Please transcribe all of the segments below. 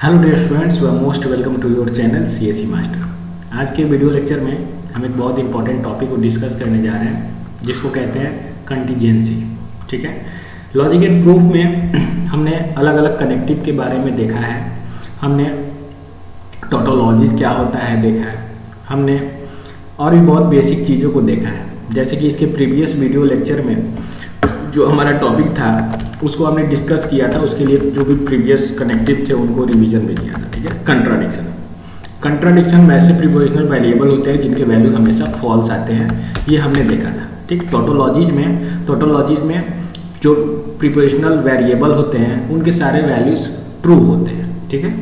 Hello dear students, you are most welcome to your channel CSE master. आज के video lecture में हम एक बहुत इंपॉर्टेंट टॉपिक को डिस्कस करने जा रहे हैं जिसको कहते हैं कंटीजेंसी। ठीक है, लॉजिक एंड प्रूफ में हमने अलग अलग कनेक्टिव के बारे में देखा है, हमने टोटोलॉजीज क्या होता है देखा है, हमने और भी बहुत बेसिक चीज़ों को देखा है। जैसे कि इसके प्रीवियस वीडियो लेक्चर में जो हमारा टॉपिक था उसको हमने डिस्कस किया था, उसके लिए जो भी प्रीवियस कनेक्टिव थे उनको रिवीजन में दिया था। ठीक है, कंट्राडिक्शन वैसे प्रीपोजिशनल वेरिएबल होते हैं जिनके वैल्यू हमेशा फॉल्स आते हैं, ये हमने देखा था। ठीक, टोटोलॉजीज में जो प्रीपोजिशनल वेरिएबल होते हैं उनके सारे वैल्यूज ट्रू होते हैं। ठीक है,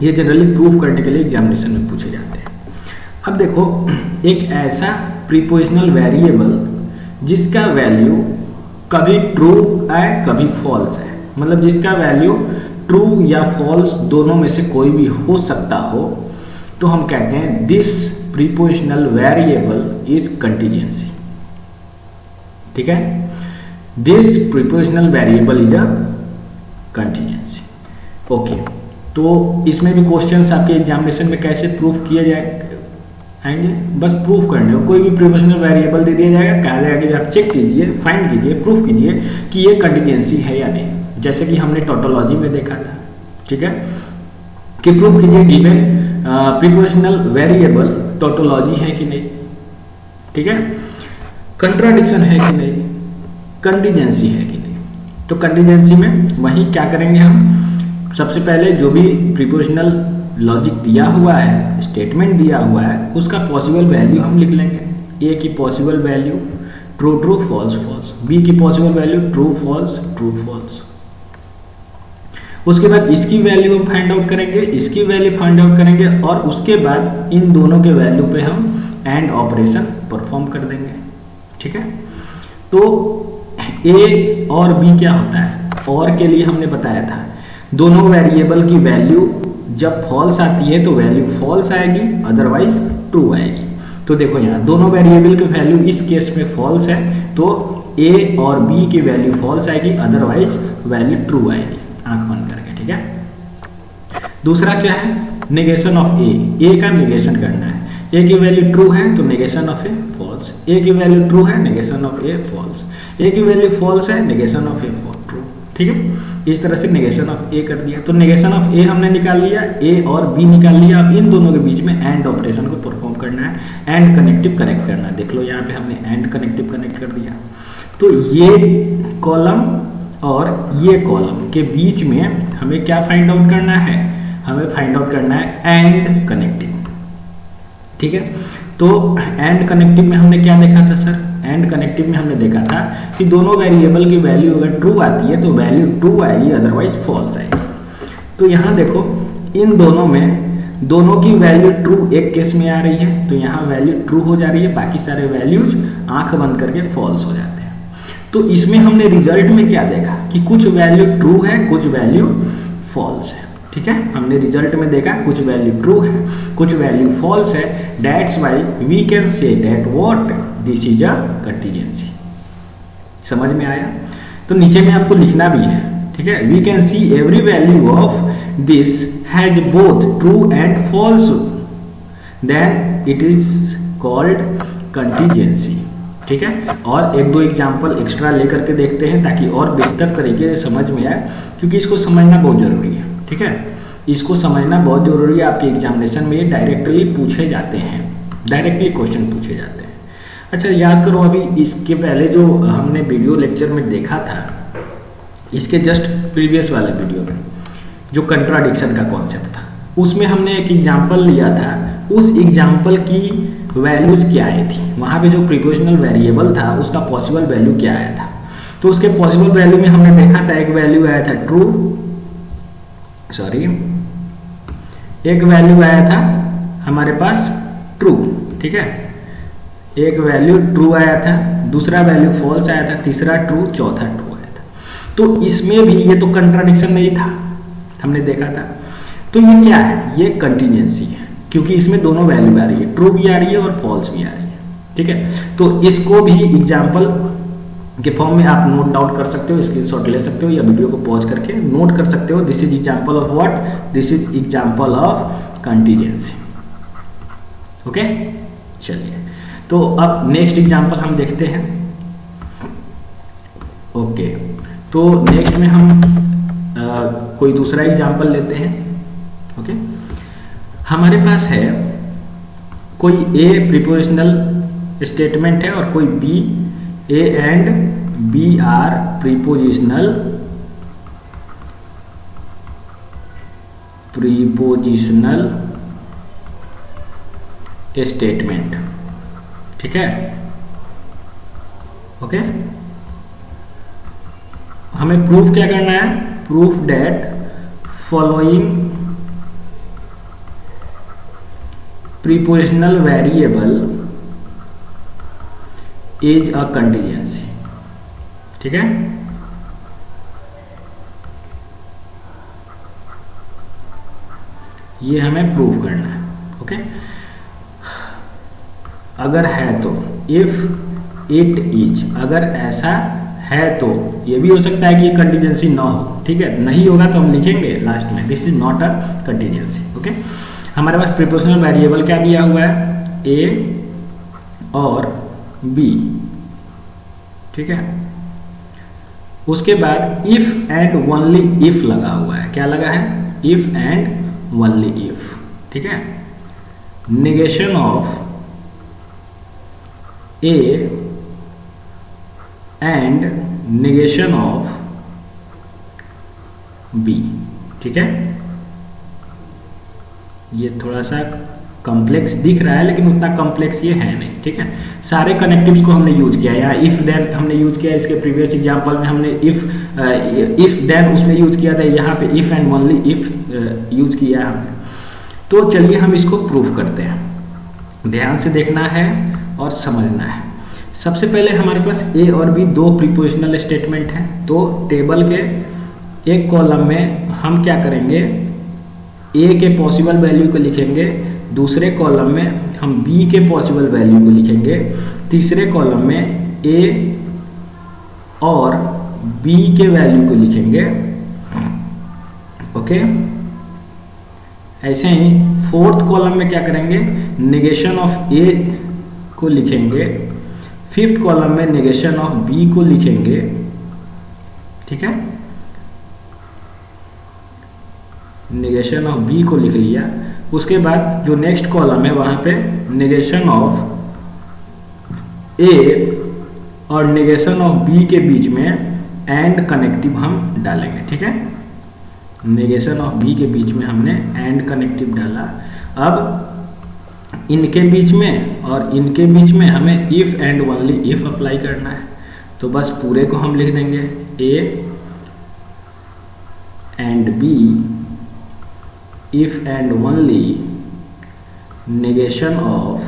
ये जनरली प्रूफ करने के लिए एग्जामिनेशन में पूछे जाते हैं। अब देखो, एक ऐसा प्रीपोजिशनल वेरिएबल जिसका वैल्यू कभी ट्रू है कभी फॉल्स है, मतलब जिसका वैल्यू ट्रू या फॉल्स दोनों में से कोई भी हो सकता हो, तो हम कहते हैं this prepositional variable is contingency. ठीक है, this prepositional variable is a contingency. Okay, तो इसमें भी क्वेश्चंस आपके एग्जामिनेशन में कैसे प्रूफ किए आएंगे, बस प्रूफ करने हो। कोई भी प्रीपोजिशनल वेरिएबल दे दिया जाएगा, कहा जाएगा कि आप चेक कीजिए, फाइंड कीजिए, प्रूफ कीजिए कि ये कंटीजेंसी है या नहीं। जैसे कि हमने टोटोलॉजी में देखा था। ठीक है, कि प्रूफ कीजिए गिवन प्रीपोजिशनल वेरिएबल टोटोलॉजी है कि नहीं। ठीक है, कंट्राडिक्शन है कि नहीं, कंटीजेंसी है कि नहीं। तो कंटीजेंसी में वही क्या करेंगे हम, सबसे पहले जो भी प्रीपोजिशनल लॉजिक दिया हुआ है, स्टेटमेंट दिया हुआ है, उसका पॉसिबल वैल्यू हम लिख लेंगे। ए की possible value true true false false, B की possible value true false true false. उसके बाद इसकी वैल्यू हम फाइंड आउट करेंगे, इसकी वैल्यू फाइंड आउट करेंगे, और उसके बाद इन दोनों के वैल्यू पे हम एंड ऑपरेशन परफॉर्म कर देंगे। ठीक है, तो ए और बी क्या होता है, और के लिए हमने बताया था दोनों वेरिएबल की वैल्यू जब फॉल्स आती है तो वैल्यू फॉल्स आएगी, अदरवाइज ट्रू आएगी। तो देखो यहाँ दोनों वेरिएबल की वैल्यू इस केस में फॉल्स है, तो ए और बी की वैल्यू फॉल्स आएगी, अदरवाइज वैल्यू ट्रू आएगी, आंख बंद करके। ठीक है, दूसरा क्या है, नेगेशन ऑफ ए का नेगेशन करना है। ए की वैल्यू ट्रू है तो नेगेशन ऑफ ए फॉल्स, ए की वैल्यू ट्रू है नेगेशन ऑफ ए फॉल्स, ए की वैल्यू फॉल्स है नेगेशन ऑफ ए ट्रू। ठीक है, इस तरह से नेगेशन ऑफ ए कर दिया। तो नेगेशन ऑफ ए हमने निकाल लिया, ए और बी निकाल लिया। अब इन दोनों के बीच में एंड ऑपरेशन को परफॉर्म करना है, एंड कनेक्टिव कनेक्ट करना है। देख लो यहाँ पे हमने एंड कनेक्टिव कनेक्ट कर दिया। तो ये कॉलम और ये कॉलम के बीच में हमें क्या फाइंड आउट करना है, हमें फाइंड आउट करना है एंड कनेक्टिव। ठीक है, तो एंड कनेक्टिव में हमने क्या देखा था सर, एंड कनेक्टिव में हमने देखा था कि दोनों वेरिएबल की वैल्यू अगर ट्रू आती है तो वैल्यू ट्रू आएगी, अदरवाइज फॉल्स आएगी। तो यहाँ देखो, इन दोनों में दोनों की वैल्यू ट्रू एक केस में आ रही है, तो यहाँ वैल्यू ट्रू हो जा रही है, बाकी सारे वैल्यूज आंख बंद करके फॉल्स हो जाते हैं। तो इसमें हमने रिजल्ट में क्या देखा कि कुछ वैल्यू ट्रू है, कुछ वैल्यू फॉल्स है। ठीक है, हमने रिजल्ट में देखा कुछ वैल्यू ट्रू है, कुछ वैल्यू फॉल्स है। That's why we can say that what this is a contingency. समझ में आया? तो नीचे में आपको लिखना भी है। ठीक है, we can see every value of this has both true and false, then it is called contingency. ठीक है, और एक दो एग्जाम्पल एक्स्ट्रा लेकर के देखते हैं ताकि और बेहतर तरीके से समझ में आए, क्योंकि इसको समझना बहुत जरूरी है। ठीक है, इसको समझना बहुत जरूरी है। आपके एग्जामिनेशन में डायरेक्टली पूछे जाते हैं, डायरेक्टली क्वेश्चन पूछे जाते हैं। अच्छा, याद करो, अभी इसके पहले जो हमने वीडियो लेक्चर में देखा था, इसके जस्ट प्रीवियस वाले वीडियो में जो कंट्राडिक्शन का कॉन्सेप्ट था, उसमें हमने एक एग्जाम्पल लिया था। उस एग्जाम्पल की वैल्यूज क्या आई थी, वहाँ पे जो प्रीपोजिशनल वेरिएबल था उसका पॉसिबल वैल्यू क्या आया था। तो उसके पॉसिबल वैल्यू में हमने देखा था एक वैल्यू आया था ट्रू, एक वैल्यू आया था हमारे पास ट्रू। ठीक है, एक वैल्यू ट्रू आया था, दूसरा वैल्यू फॉल्स आया था, तीसरा ट्रू, चौथा ट्रू आया था। तो इसमें भी ये तो कंट्राडिक्शन नहीं था, हमने देखा था। तो ये क्या है, ये कंटीजेंसी है, क्योंकि इसमें दोनों वैल्यू आ रही है, ट्रू भी आ रही है और फॉल्स भी आ रही है। ठीक है, तो इसको भी एग्जाम्पल के फॉर्म में आप नोट डाउन कर सकते हो, स्क्रीनशॉट ले सकते हो या वीडियो को पॉज करके नोट कर सकते हो। This is example of what, this is example of contingency. Okay, चलिए तो अब नेक्स्ट एग्जांपल हम देखते हैं। ओके, तो नेक्स्ट में हम कोई दूसरा एग्जांपल लेते हैं। ओके, हमारे पास है कोई ए प्रीपोजिशनल स्टेटमेंट है और कोई b, a and b are propositional statement. ठीक है, ओके, हमें प्रूफ क्या करना है? Proof that following propositional variable is a contingency. ठीक है, ये हमें प्रूव करना है। ओके, अगर है तो, इफ इट इज, अगर ऐसा है तो, ये भी हो सकता है कि ये कंटीजेंसी ना हो। ठीक है, नहीं होगा तो हम लिखेंगे लास्ट में this is not a contingency. Okay, हमारे पास प्रीपोजिशनल वेरिएबल क्या दिया हुआ है? ए और बी। ठीक है, उसके बाद इफ एंड ओनली इफ लगा हुआ है। क्या लगा है? If and only if. ठीक है, negation of a and negation of b. ठीक है, ये थोड़ा सा कॉम्प्लेक्स दिख रहा है लेकिन उतना कॉम्प्लेक्स ये है नहीं। ठीक है, सारे कनेक्टिव्स को हमने यूज किया। यहाँ इफ देन हमने यूज किया, इसके प्रीवियस एग्जांपल में हमने इफ देन उसमें यूज किया था, यहाँ पे if and only if use किया हमने। तो चलिए हम इसको प्रूफ करते हैं, ध्यान से देखना है और समझना है। सबसे पहले हमारे पास ए और बी दो प्रीपोजिशनल स्टेटमेंट हैं। तो टेबल के एक कॉलम में हम क्या करेंगे? ए के पॉसिबल वैल्यू को लिखेंगे, दूसरे कॉलम में हम बी के पॉसिबल वैल्यू को लिखेंगे, तीसरे कॉलम में ए और बी के वैल्यू को लिखेंगे। ओके, ऐसे ही फोर्थ कॉलम में क्या करेंगे? नेगेशन ऑफ ए को लिखेंगे, फिफ्थ कॉलम में नेगेशन ऑफ बी को लिखेंगे। ठीक है, नेगेशन ऑफ बी को लिख लिया। उसके बाद जो नेक्स्ट कॉलम है वहां पे नेगेशन ऑफ ए और नेगेशन ऑफ बी के बीच में एंड कनेक्टिव हम डालेंगे। ठीक है, नेगेशन ऑफ बी के बीच में हमने एंड कनेक्टिव डाला। अब इनके बीच में और इनके बीच में हमें if and only if apply करना है। तो बस पूरे को हम लिख देंगे a and b if and only negation of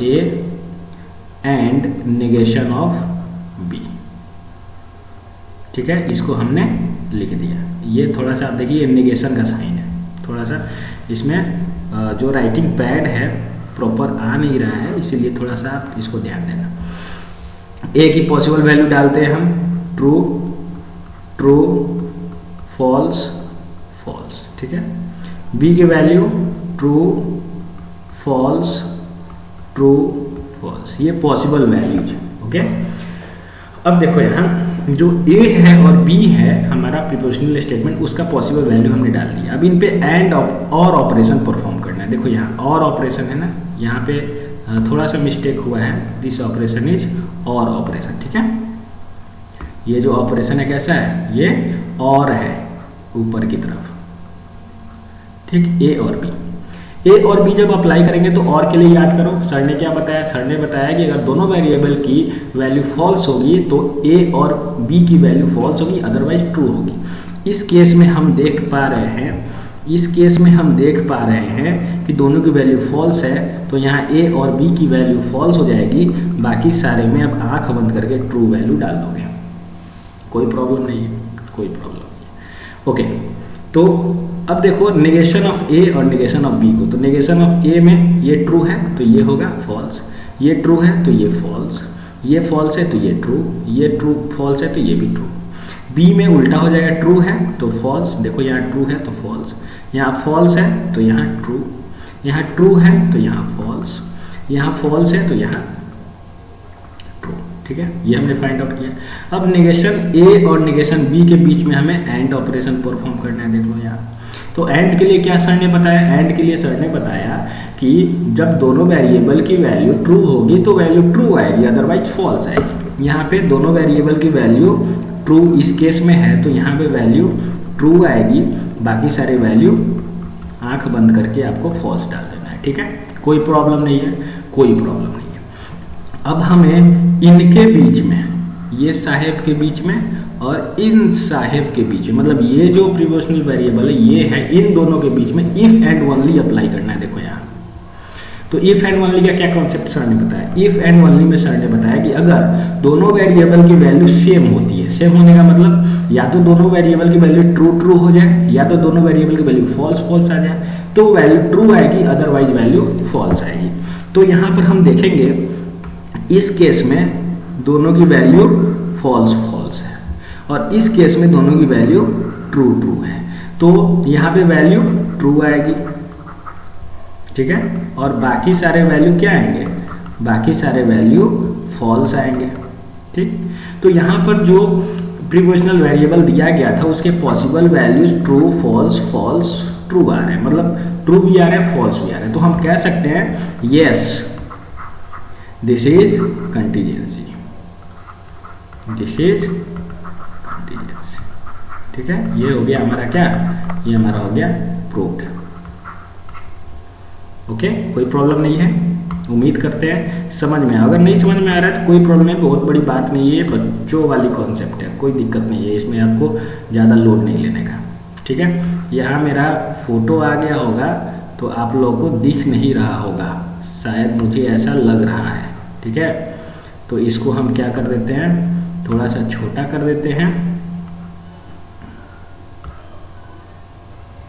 a and negation of b. ठीक है, इसको हमने लिख दिया। ये थोड़ा सा आप देखिए नेगेशन का साइन है, थोड़ा सा इसमें जो राइटिंग पैड है प्रॉपर आ नहीं रहा है, इसीलिए थोड़ा सा आप इसको ध्यान देना। ए की पॉसिबल वैल्यू डालते हैं हम, ट्रू ट्रू फॉल्स फॉल्स। ठीक है, बी की value true false true false, ये पॉसिबल वैल्यूज है। ओके, अब देखो यहाँ जो ए है और बी है हमारा प्रीपोजिशनल स्टेटमेंट, उसका पॉसिबल वैल्यू हमने डाल दिया। अब इन पे एंड और ऑपरेशन परफॉर्म करना है। देखो यहाँ और ऑपरेशन है ना, यहाँ पे थोड़ा सा मिस्टेक हुआ है, दिस ऑपरेशन इज और ऑपरेशन। ठीक है, ये जो ऑपरेशन है कैसा है? ये और है ऊपर की तरफ। ठीक, ए और बी, ए और बी जब अप्लाई करेंगे तो और के लिए याद करो, सर ने क्या बताया? सर ने बताया कि अगर दोनों वेरिएबल की वैल्यू फॉल्स होगी तो ए और बी की वैल्यू फॉल्स होगी, अदरवाइज ट्रू होगी। इस केस में हम देख पा रहे हैं कि दोनों की वैल्यू फॉल्स है, तो यहाँ ए और बी की वैल्यू फॉल्स हो जाएगी, बाकी सारे में अब आंख बंद करके ट्रू वैल्यू डाल दोगे, कोई प्रॉब्लम नहीं है, कोई प्रॉब्लम नहीं है। ओके, तो अब देखो नेगेशन ऑफ ए और नेगेशन ऑफ बी को, तो नेगेशन ऑफ ए में ये ट्रू है तो ये होगा फॉल्स, ये ट्रू है तो ये फॉल्स, ये फॉल्स है तो ये ट्रू, ये ट्रू फॉल्स है तो ये भी ट्रू। बी में उल्टा हो जाएगा, ट्रू है तो फॉल्स, देखो यहाँ ट्रू है तो फॉल्स, यहाँ फॉल्स है तो यहाँ ट्रू, यहाँ ट्रू है तो यहाँ फॉल्स, यहाँ फॉल्स है तो यहाँ ट्रू। ठीक है, ये हमने फाइंड आउट किया। अब नेगेशन ए और नेगेशन बी के बीच में हमें एंड ऑपरेशन परफॉर्म करना है। देख लो यहाँ, तो एंड के लिए क्या सर ने बताया, एंड के लिए सर ने बताया कि जब दोनों वेरिएबल की वैल्यू ट्रू होगी तो वैल्यू ट्रू आएगी, अदरवाइज फॉल्स आएगी। यहाँ पे दोनों वेरिएबल की वैल्यू ट्रू इस केस में है तो यहाँ पे वैल्यू ट्रू आएगी, बाकी सारे वैल्यू आंख बंद करके आपको फॉल्स डाल देना है। ठीक है, कोई प्रॉब्लम नहीं है, कोई प्रॉब्लम नहीं है। अब हमें इनके बीच में, ये साहेब के बीच में और इन साहेब के बीच में, मतलब ये जो प्रीपोजिशनल वेरिएबल है ये है, इन दोनों के बीच में इफ एंड ओनली अप्लाई करना है। देखो यहाँ, तो इफ एंड ओनली का क्या कॉन्सेप्ट सर ने बताया, इफ एंड ओनली में सर ने बताया कि अगर दोनों वेरिएबल की वैल्यू सेम होती है, सेम होने का मतलब या तो दोनों वेरिएबल की वैल्यू ट्रू ट्रू हो जाए या तो दोनों वेरिएबल की वैल्यू फॉल्स फॉल्स आ जाए, तो वैल्यू ट्रू आएगी, अदरवाइज वैल्यू फॉल्स आएगी। तो यहाँ पर हम देखेंगे इस केस में दोनों की वैल्यू फॉल्स फॉल्स है और इस केस में दोनों की वैल्यू ट्रू ट्रू है, तो यहाँ पे वैल्यू ट्रू आएगी। ठीक है, और बाकी सारे वैल्यू क्या आएंगे, बाकी सारे वैल्यू फॉल्स आएंगे। ठीक, तो यहाँ पर जो प्रीपोजिशनल वेरिएबल दिया गया था उसके possible values true false false true आ रहे हैं, मतलब ट्रू भी आ रहे हैं फॉल्स भी आ रहे हैं। तो हम कह सकते हैं yes this is contingency, this is contingency. ठीक है, ये हो गया हमारा क्या, ये हमारा हो गया प्रूव्ड। ओके, कोई प्रॉब्लम नहीं है, उम्मीद करते हैं समझ में। अगर नहीं समझ में आ रहा है तो कोई प्रॉब्लम नहीं, बहुत बड़ी बात नहीं है, बच्चों वाली कॉन्सेप्ट है, कोई दिक्कत नहीं है, इसमें आपको ज़्यादा लोड नहीं लेने का। ठीक है, यहाँ मेरा फोटो आ गया होगा तो आप लोगों को दिख नहीं रहा होगा, शायद मुझे ऐसा लग रहा है। ठीक है, तो इसको हम क्या कर देते हैं, थोड़ा सा छोटा कर देते हैं।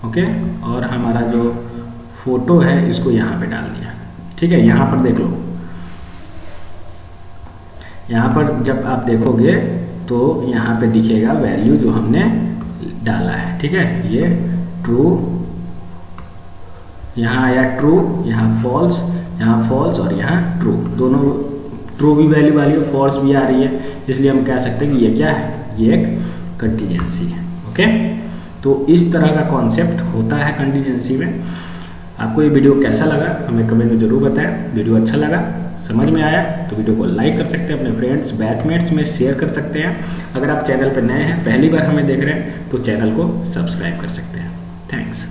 ओके, और हमारा जो फोटो है इसको यहाँ पे डाल दिया। ठीक है, यहाँ पर देख लो, यहाँ पर जब आप देखोगे तो यहाँ पे दिखेगा वैल्यू जो हमने डाला है। ठीक है, ये ट्रू, यहाँ आया ट्रू, यहाँ फॉल्स और यहाँ ट्रू, दोनों ट्रू भी वैल्यू वाली है, फॉल्स भी आ रही है, इसलिए हम कह सकते हैं कि ये क्या है, ये एक कंटीजेंसी है। ओके, तो इस तरह का कॉन्सेप्ट होता है कंटीजेंसी में। आपको ये वीडियो कैसा लगा हमें कमेंट में जरूर बताएं। वीडियो अच्छा लगा, समझ में आया तो वीडियो को लाइक कर सकते हैं, अपने फ्रेंड्स बैचमेट्स में शेयर कर सकते हैं। अगर आप चैनल पर नए हैं, पहली बार हमें देख रहे हैं तो चैनल को सब्सक्राइब कर सकते हैं। थैंक्स।